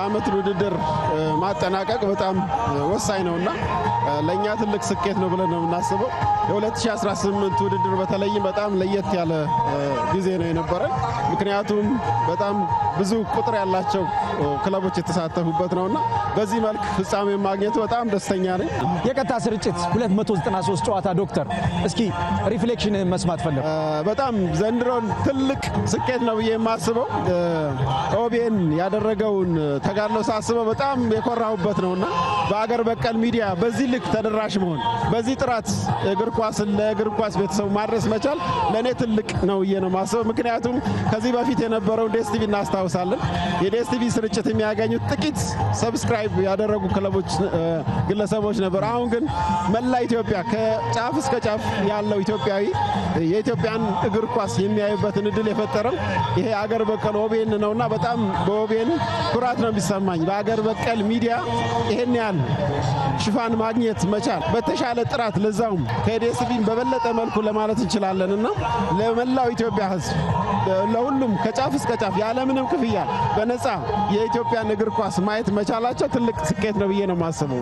ዓመት ውድድር ማጠናቀቅ በጣም ወሳኝ ነውና ለኛ ትልቅ ስኬት ነው ብለን ነው የምናስበው። የ2018 ውድድር በተለይም በጣም ለየት ያለ ጊዜ ነው የነበረ። ምክንያቱም በጣም ብዙ ቁጥር ያላቸው ክለቦች የተሳተፉበት ነውና በዚህ መልክ ፍጻሜ ማግኘቱ በጣም ደስተኛ ነኝ። የቀጥታ ስርጭት 293 ጨዋታ ዶክተር እስኪ ሪፍሌክሽን መስማት ፈለኩ። በጣም ዘንድሮን ትልቅ ስኬት ነው ብዬ የማስበው ኦቤን ያደረገውን ተጋድሎ ሳስበው በጣም የኮራሁበት ነውና በአገር በቀል ሚዲያ በዚህ ልክ ተደራሽ መሆን በዚህ ጥራት እግር ኳስን ለእግር ኳስ ቤተሰቡ ማድረስ መቻል ለኔ ትልቅ ነው ብዬ ነው የማስበው። ምክንያቱም ከዚህ በፊት የነበረው ዲኤስቲቪ እናስታውሳለን። የዲኤስቲቪ ስርጭት የሚያገኙት ጥቂት ሰብስክራይብ ያደረጉ ክለቦች ግለሰቦች ነበር። አሁን ግን መላ ኢትዮጵያ ከጫፍ እስከ ጫፍ ያለው ኢትዮጵያዊ የኢትዮጵያን እግር ኳስ የሚያዩበትን እድል የፈጠረው ይሄ አገር በቀል ኦቤን ነውና በጣም በኦቤን ኩራት ነው የሚሰማኝ። በአገር በቀል ሚዲያ ይሄን ያህል ሽፋን ማግኘት መቻል በተሻለ ጥራት ለዛውም ከዲኤስቲቪ በበለጠ መልኩ ለማለት እንችላለንና ለመላው ኢትዮጵያ ሕዝብ ለሁሉም ከጫፍ እስከ ጫፍ ያለምንም ክፍያ በነፃ የኢትዮጵያን እግር ኳስ ማየት መቻላቸው ትልቅ ስኬት ነው ብዬ ነው የማስበው።